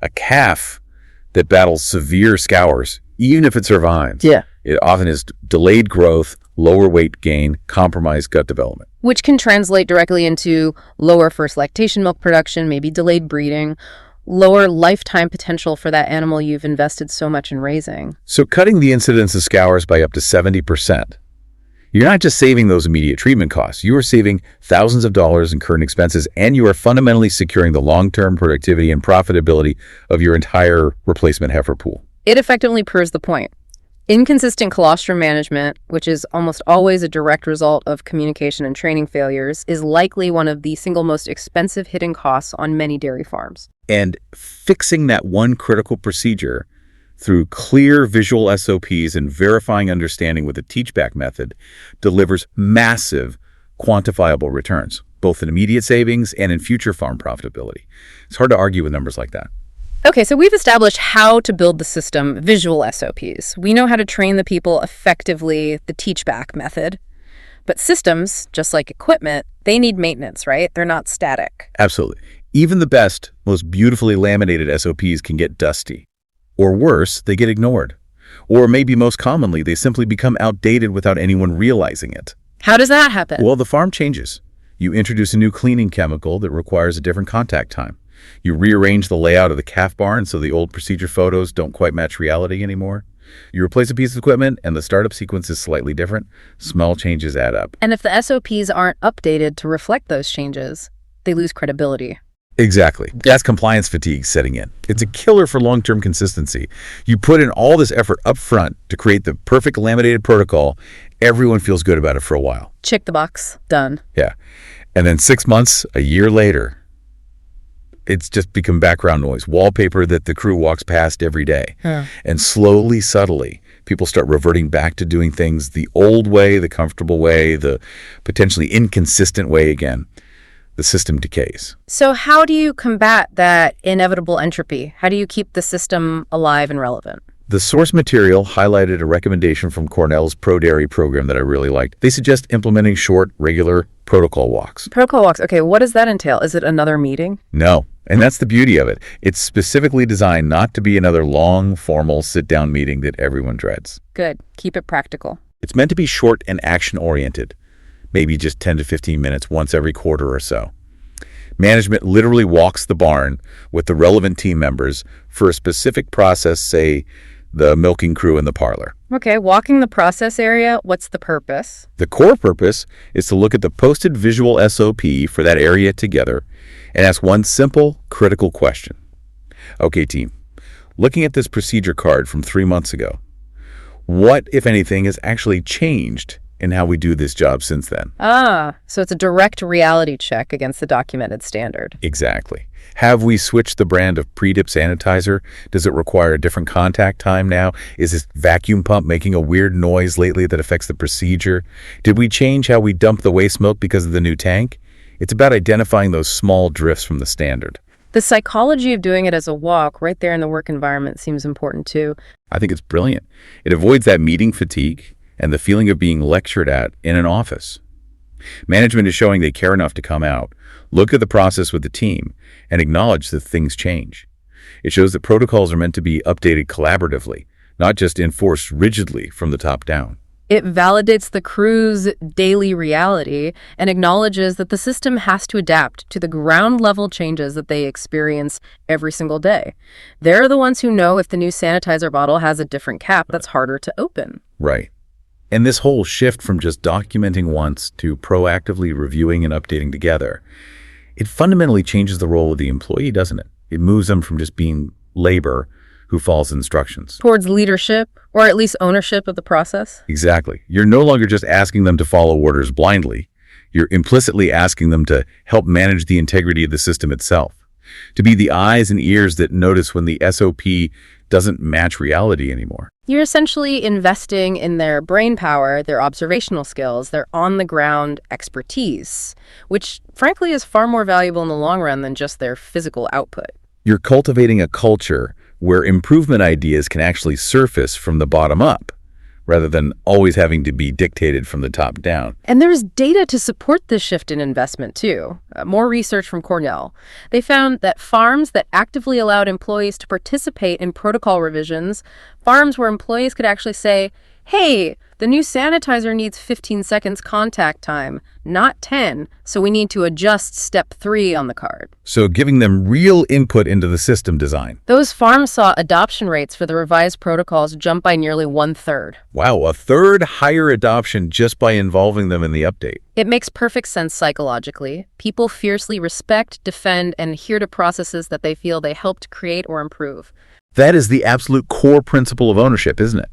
A calf that battles severe Scours, even if it survives, it often is delayed growth, lower weight gain, compromised gut development. Which can translate directly into lower first lactation milk production, maybe delayed breeding, lower lifetime potential for that animal you've invested so much in raising. So cutting the incidence of Scours by up to 70%, you're not just saving those immediate treatment costs, you are saving thousands of dollars in current expenses, and you are fundamentally securing the long-term productivity and profitability of your entire replacement heifer pool. It effectively proves the point. Inconsistent colostrum management, which is almost always a direct result of communication and training failures, is likely one of the single most expensive hidden costs on many dairy farms. And fixing that one critical procedure through clear visual SOPs and verifying understanding with the teach-back method delivers massive quantifiable returns, both in immediate savings and in future farm profitability. It's hard to argue with numbers like that. Okay, so we've established how to build the system, visual SOPs. We know how to train the people effectively, the teach-back method. But systems, just like equipment, they need maintenance, right? They're not static. Absolutely. Even the best, most beautifully laminated SOPs can get dusty. Or worse, they get ignored. Or maybe most commonly, they simply become outdated without anyone realizing it. How does that happen? Well, the farm changes. You introduce a new cleaning chemical that requires a different contact time. You rearrange the layout of the calf barn so the old procedure photos don't quite match reality anymore. You replace a piece of equipment and the startup sequence is slightly different. Small changes add up. And if the SOPs aren't updated to reflect those changes, they lose credibility. Exactly. That's compliance fatigue setting in. It's a killer for long-term consistency. You put in all this effort up front to create the perfect laminated protocol. Everyone feels good about it for a while. Check the box. Done. Yeah. And then 6 months, a year later, it's just become background noise, wallpaper that the crew walks past every day. And slowly, subtly, people start reverting back to doing things the old way, the comfortable way, the potentially inconsistent way again. The system decays. So how do you combat that inevitable entropy? How do you keep the system alive and relevant? The source material highlighted a recommendation from Cornell's Pro-Dairy program that I really liked. They suggest implementing short, regular protocol walks. Protocol walks. Okay, what does that entail? Is it another meeting? No, and that's the beauty of it. It's specifically designed not to be another long, formal sit-down meeting that everyone dreads. Good. Keep it practical. It's meant to be short and action-oriented, maybe just 10 to 15 minutes once every quarter or so. Management literally walks the barn with the relevant team members for a specific process, say, the milking crew in the parlor. Okay, walking the process area, what's the purpose? The core purpose is to look at the posted visual SOP for that area together and ask one simple, critical question. Okay, team, looking at this procedure card from 3 months ago, what, if anything, has actually changed in how we do this job since then? So it's a direct reality check against the documented standard. Exactly. Have we switched the brand of pre-dip sanitizer? Does it require a different contact time now? Is this vacuum pump making a weird noise lately that affects the procedure? Did we change how we dump the waste milk because of the new tank? It's about identifying those small drifts from the standard. The psychology of doing it as a walk right there in the work environment seems important too. I think it's brilliant. It avoids that meeting fatigue and the feeling of being lectured at in an office. Management is showing they care enough to come out, look at the process with the team, and acknowledge that things change. It shows that protocols are meant to be updated collaboratively, not just enforced rigidly from the top down. It validates the crew's daily reality and acknowledges that the system has to adapt to the ground-level changes that they experience every single day. They're the ones who know if the new sanitizer bottle has a different cap that's harder to open. Right. And this whole shift from just documenting once to proactively reviewing and updating together, it fundamentally changes the role of the employee, doesn't it? It moves them from just being labor who follows instructions Towards leadership, or at least ownership of the process? Exactly. You're no longer just asking them to follow orders blindly. You're implicitly asking them to help manage the integrity of the system itself, to be the eyes and ears that notice when the SOP doesn't match reality anymore. You're essentially investing in their brain power, their observational skills, their on-the-ground expertise, which frankly is far more valuable in the long run than just their physical output. You're cultivating a culture where improvement ideas can actually surface from the bottom up, rather than always having to be dictated from the top down. And there's data to support this shift in investment, too. More research from Cornell. They found that farms that actively allowed employees to participate in protocol revisions, farms where employees could actually say, hey, the new sanitizer needs 15 seconds contact time, not 10, so we need to adjust step 3 on the card. So giving them real input into the system design. Those farms saw adoption rates for the revised protocols jump by nearly 1/3. Wow, a third higher adoption just by involving them in the update. It makes perfect sense psychologically. People fiercely respect, defend, and adhere to processes that they feel they helped create or improve. That is the absolute core principle of ownership, isn't it?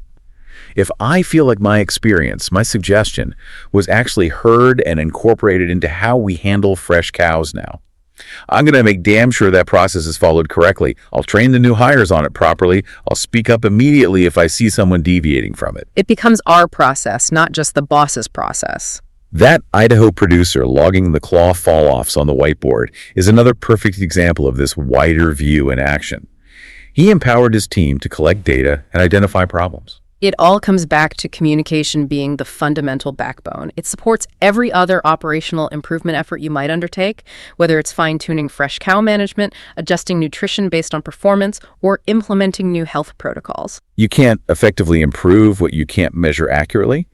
If I feel like my experience, my suggestion, was actually heard and incorporated into how we handle fresh cows now, I'm going to make damn sure that process is followed correctly. I'll train the new hires on it properly. I'll speak up immediately if I see someone deviating from it. It becomes our process, not just the boss's process. That Idaho producer logging the claw fall-offs on the whiteboard is another perfect example of this wider view in action. He empowered his team to collect data and identify problems. It all comes back to communication being the fundamental backbone. It supports every other operational improvement effort you might undertake, whether it's fine-tuning fresh cow management, adjusting nutrition based on performance, or implementing new health protocols. You can't effectively improve what you can't measure accurately,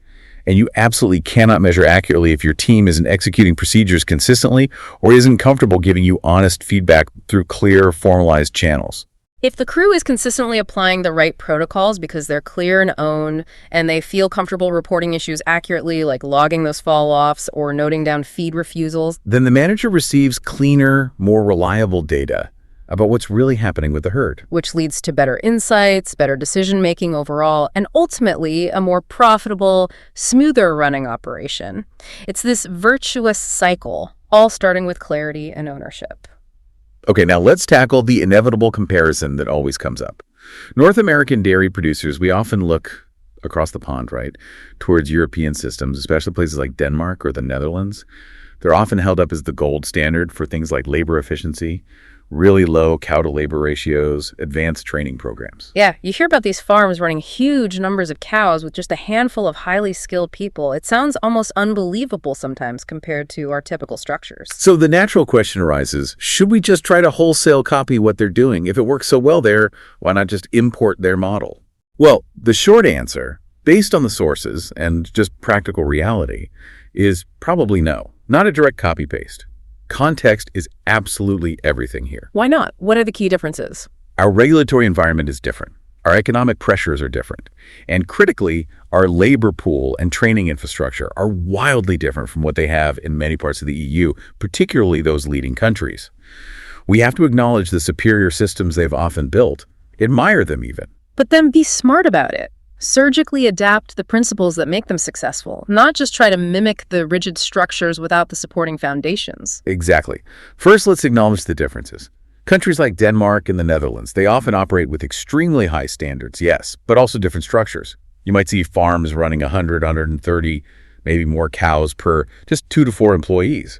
and you absolutely cannot measure accurately if your team isn't executing procedures consistently or isn't comfortable giving you honest feedback through clear, formalized channels. If the crew is consistently applying the right protocols because they're clear and own, and they feel comfortable reporting issues accurately, like logging those fall-offs or noting down feed refusals, then the manager receives cleaner, more reliable data about what's really happening with the herd. which leads to better insights, better decision-making overall, and ultimately a more profitable, smoother running operation. It's this virtuous cycle, all starting with clarity and ownership. Okay, now let's tackle the inevitable comparison that always comes up. North American dairy producers, we often look across the pond, right, towards European systems, especially places like Denmark or the Netherlands. They're often held up as the gold standard for things like labor efficiency, really low cow-to-labor ratios, advanced training programs. Yeah, you hear about these farms running huge numbers of cows with just a handful of highly skilled people. It sounds almost unbelievable sometimes compared to our typical structures. So the natural question arises, should we just try to wholesale copy what they're doing? If it works so well there, why not just import their model? Well, the short answer, based on the sources and just practical reality, is probably no. Not a direct copy-paste. Context is absolutely everything here. Why not? What are the key differences? Our regulatory environment is different. Our economic pressures are different. And critically, our labor pool and training infrastructure are wildly different from what they have in many parts of the EU, particularly those leading countries. We have to acknowledge the superior systems they've often built, admire them even. But then be smart about it. Surgically adapt the principles that make them successful, not just try to mimic the rigid structures without the supporting foundations. Exactly. First, let's acknowledge the differences. Countries like Denmark and the Netherlands, they often operate with extremely high standards, yes, but also different structures. You might see farms running 100, 130, maybe more cows per just 2 to 4 employees.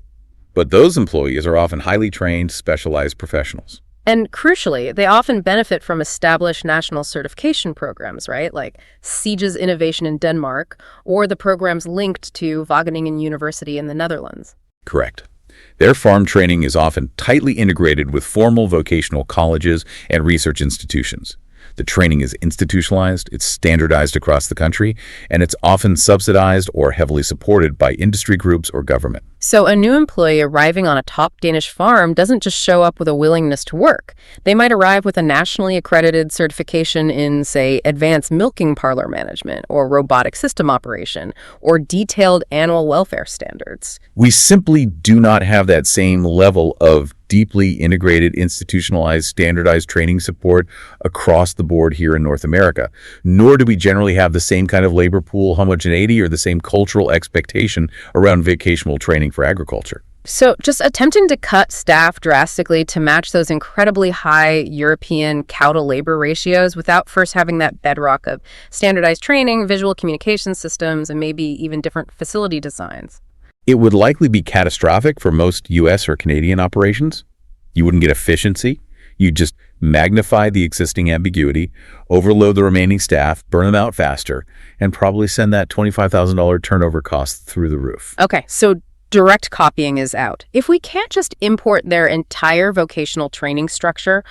But those employees are often highly trained, specialized professionals. And crucially, they often benefit from established national certification programs, right? Like Siege's Innovation in Denmark, or the programs linked to Wageningen University in the Netherlands. Correct. Their farm training is often tightly integrated with formal vocational colleges and research institutions. The training is institutionalized, it's standardized across the country, and it's often subsidized or heavily supported by industry groups or government. So a new employee arriving on a top Danish farm doesn't just show up with a willingness to work. They might arrive with a nationally accredited certification in, say, advanced milking parlor management or robotic system operation or detailed animal welfare standards. We simply do not have that same level of deeply integrated, institutionalized, standardized training support across the board here in North America, nor do we generally have the same kind of labor pool homogeneity or the same cultural expectation around vocational training for agriculture. So just attempting to cut staff drastically to match those incredibly high European cow-to-labor ratios without first having that bedrock of standardized training, visual communication systems, and maybe even different facility designs. It would likely be catastrophic for most U.S. or Canadian operations. You wouldn't get efficiency. You'd just magnify the existing ambiguity, overload the remaining staff, burn them out faster, and probably send that $25,000 turnover cost through the roof. Okay, so direct copying is out. If we can't just import their entire vocational training structure,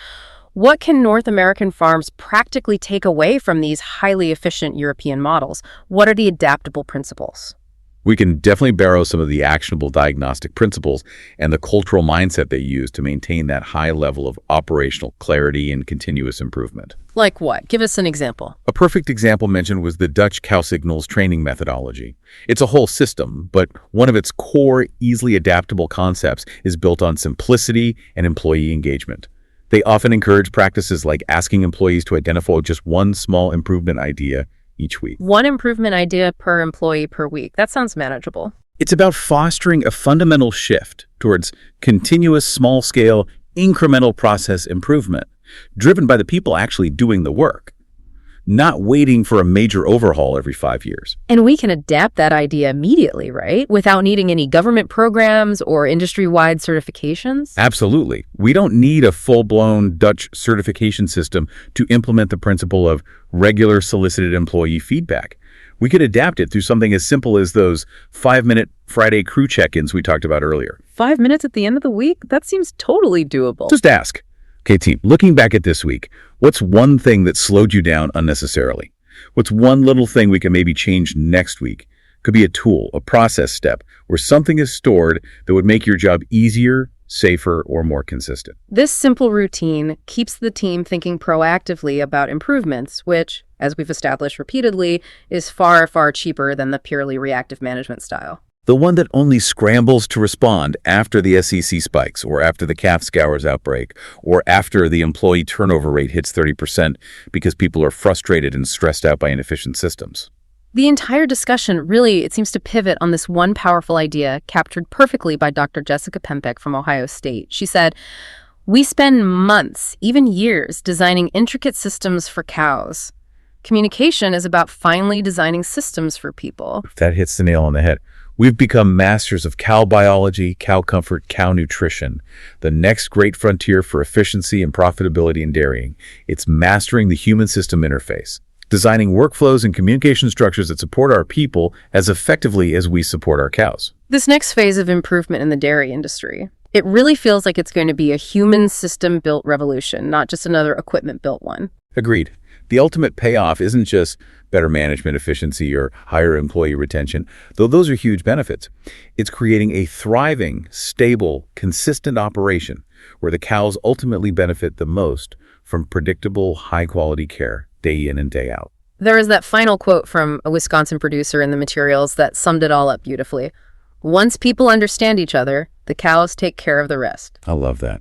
what can North American farms practically take away from these highly efficient European models? What are the adaptable principles? We can definitely borrow some of the actionable diagnostic principles and the cultural mindset they use to maintain that high level of operational clarity and continuous improvement. Like what? Give us an example. A perfect example mentioned was the Dutch cow signals training methodology. It's a whole system, but one of its core, easily adaptable concepts is built on simplicity and employee engagement. They often encourage practices like asking employees to identify just one small improvement idea each week. One improvement idea per employee per week. That sounds manageable. It's about fostering a fundamental shift towards continuous small-scale, incremental process improvement, driven by the people actually doing the work. not waiting for a major overhaul every 5 years. And we can adapt that idea immediately, right? Without needing any government programs or industry-wide certifications? Absolutely. We don't need a full-blown Dutch certification system to implement the principle of regular solicited employee feedback. We could adapt it through something as simple as those 5-minute Friday crew check-ins we talked about earlier. 5 minutes at the end of the week? That seems totally doable. Just ask. Okay, team, looking back at this week, what's one thing that slowed you down unnecessarily? What's one little thing we can maybe change next week? Could be a tool, a process step, where something is stored that would make your job easier, safer, or more consistent. This simple routine keeps the team thinking proactively about improvements, which, as we've established repeatedly, is far, far cheaper than the purely reactive management style. The one that only scrambles to respond after the SEC spikes, or after the calf scours outbreak, or after the employee turnover rate hits 30% because people are frustrated and stressed out by inefficient systems. The entire discussion really, it seems to pivot on this one powerful idea captured perfectly by Dr. Jessica Pempek from Ohio State. She said, "We spend months, even years, designing intricate systems for cows. Communication is about finally designing systems for people." That hits the nail on the head. We've become masters of cow biology, cow comfort, cow nutrition. The next great frontier for efficiency and profitability in dairying. It's mastering the human-system interface, designing workflows and communication structures that support our people as effectively as we support our cows. This next phase of improvement in the dairy industry, it really feels like it's going to be a human system-built revolution, not just another equipment-built one. Agreed. The ultimate payoff isn't just better management efficiency or higher employee retention, though those are huge benefits. It's creating a thriving, stable, consistent operation where the cows ultimately benefit the most from predictable, high-quality care day in and day out. There is that final quote from a Wisconsin producer in the materials that summed it all up beautifully. "Once people understand each other, the cows take care of the rest." I love that.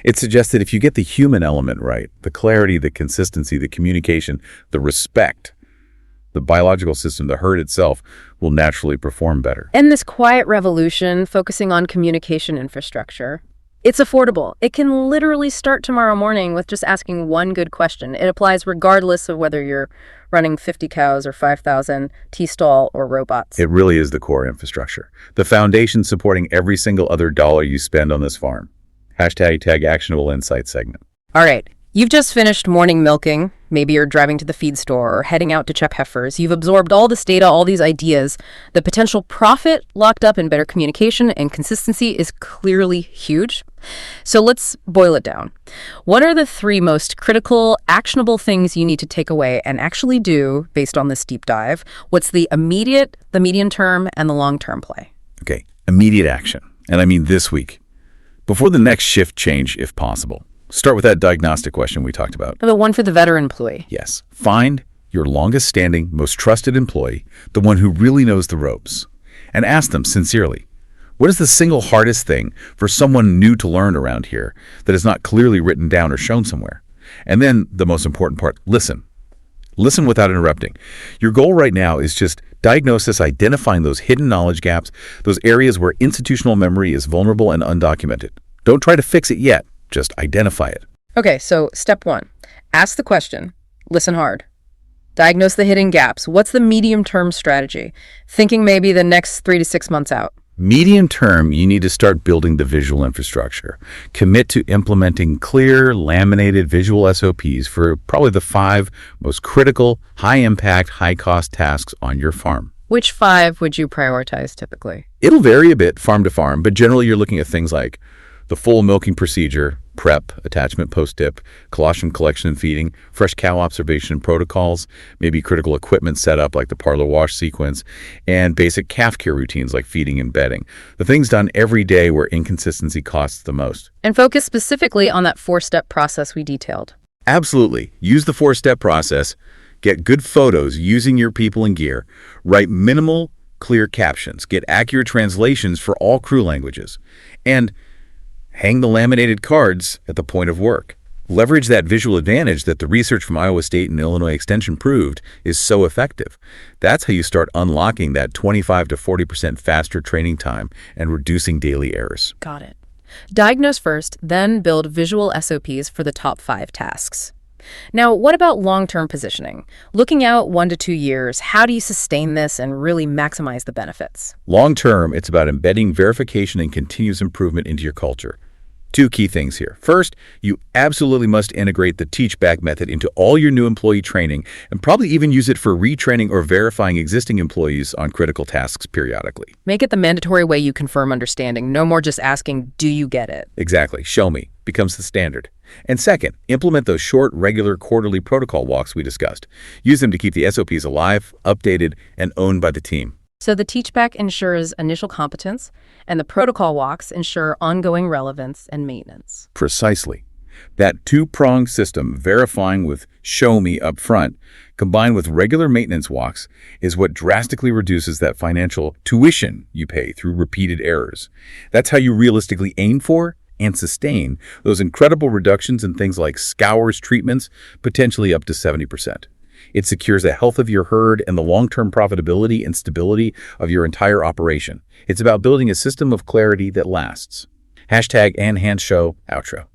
It suggests that if you get the human element right, the clarity, the consistency, the communication, the respect, the biological system, the herd itself, will naturally perform better. And this quiet revolution focusing on communication infrastructure, it's affordable. It can literally start tomorrow morning with just asking one good question. It applies regardless of whether you're running 50 cows or 5,000, T-stall or robots. It really is the core infrastructure, the foundation supporting every single other dollar you spend on this farm. #tag actionable insight segment. All right, you've just finished morning milking. Maybe you're driving to the feed store or heading out to check heifers. You've absorbed all this data, all these ideas. The potential profit locked up in better communication and consistency is clearly huge. So let's boil it down. What are the 3 most critical, actionable things you need to take away and actually do based on this deep dive? What's the immediate, the medium term, and the long-term play? Okay, immediate action. And I mean this week. Before the next shift change, if possible. Start with that diagnostic question we talked about. The one for the veteran employee. Yes. Find your longest standing, most trusted employee, the one who really knows the ropes, and ask them sincerely, what is the single hardest thing for someone new to learn around here that is not clearly written down or shown somewhere? And then the most important part, listen. Listen without interrupting. Your goal right now is just diagnosis, identifying those hidden knowledge gaps, those areas where institutional memory is vulnerable and undocumented. Don't try to fix it yet. Just identify it. Okay, so step 1, ask the question, listen hard. Diagnose the hidden gaps. What's the medium-term strategy? Thinking maybe the next 3 to 6 months out. Medium term, you need to start building the visual infrastructure. Commit to implementing clear, laminated visual SOPs for probably the 5 most critical, high-impact, high-cost tasks on your farm. Which 5 would you prioritize typically? It'll vary a bit farm to farm, but generally you're looking at things like the full milking procedure, prep, attachment post-dip, colostrum collection and feeding, fresh cow observation protocols, maybe critical equipment setup like the parlor wash sequence, and basic calf care routines like feeding and bedding. The things done every day where inconsistency costs the most. And focus specifically on that 4-step process we detailed. Absolutely. Use the 4-step process. Get good photos using your people and gear. Write minimal, clear captions. Get accurate translations for all crew languages. And hang the laminated cards at the point of work. Leverage that visual advantage that the research from Iowa State and Illinois Extension proved is so effective. That's how you start unlocking that 25 to 40% faster training time and reducing daily errors. Got it. Diagnose first, then build visual SOPs for the top 5 tasks. Now, what about long-term positioning? Looking out 1 to 2 years, how do you sustain this and really maximize the benefits? Long term, it's about embedding verification and continuous improvement into your culture. Two key things here. First, you absolutely must integrate the teach-back method into all your new employee training and probably even use it for retraining or verifying existing employees on critical tasks periodically. Make it the mandatory way you confirm understanding. No more just asking, do you get it? Exactly. Show me becomes the standard. And second, implement those short, regular, quarterly protocol walks we discussed. Use them to keep the SOPs alive, updated, and owned by the team. So the teach-back ensures initial competence, and the protocol walks ensure ongoing relevance and maintenance. Precisely. That two-pronged system, verifying with show me up front, combined with regular maintenance walks, is what drastically reduces that financial tuition you pay through repeated errors. That's how you realistically aim for and sustain those incredible reductions in things like scours treatments, potentially up to 70%. It secures the health of your herd and the long-term profitability and stability of your entire operation. It's about building a system of clarity that lasts. Hashtag Enhance Show outro.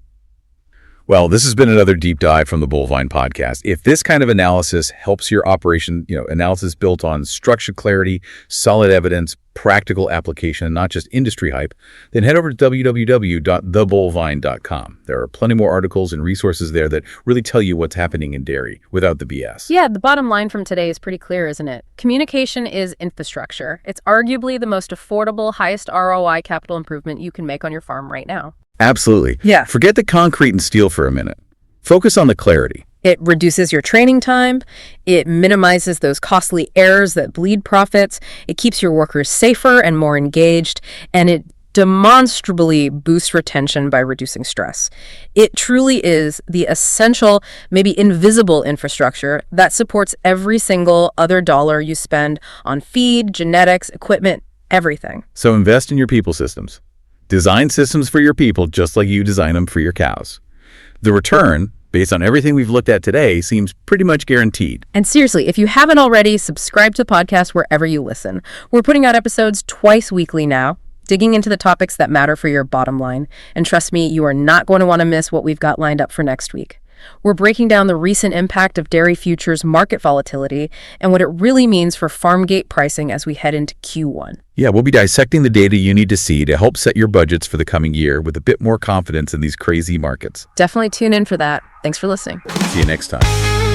Well, this has been another deep dive from the Bullvine podcast. If this kind of analysis helps your operation, analysis built on structured clarity, solid evidence, practical application, and not just industry hype, then head over to www.thebullvine.com. There are plenty more articles and resources there that really tell you what's happening in dairy without the BS. Yeah, the bottom line from today is pretty clear, isn't it? Communication is infrastructure. It's arguably the most affordable, highest ROI capital improvement you can make on your farm right now. Absolutely. Yeah. Forget the concrete and steel for a minute. Focus on the clarity. It reduces your training time. It minimizes those costly errors that bleed profits. It keeps your workers safer and more engaged. And it demonstrably boosts retention by reducing stress. It truly is the essential, maybe invisible infrastructure that supports every single other dollar you spend on feed, genetics, equipment, everything. So invest in your people systems. Design systems for your people just like you design them for your cows. The return, based on everything we've looked at today, seems pretty much guaranteed. And seriously, if you haven't already, subscribe to the podcast wherever you listen. We're putting out episodes twice weekly now, digging into the topics that matter for your bottom line. And trust me, you are not going to want to miss what we've got lined up for next week. We're breaking down the recent impact of dairy futures market volatility and what it really means for farm gate pricing as we head into Q1. Yeah, we'll be dissecting the data you need to see to help set your budgets for the coming year with a bit more confidence in these crazy markets. Definitely tune in for that. Thanks for listening. See you next time.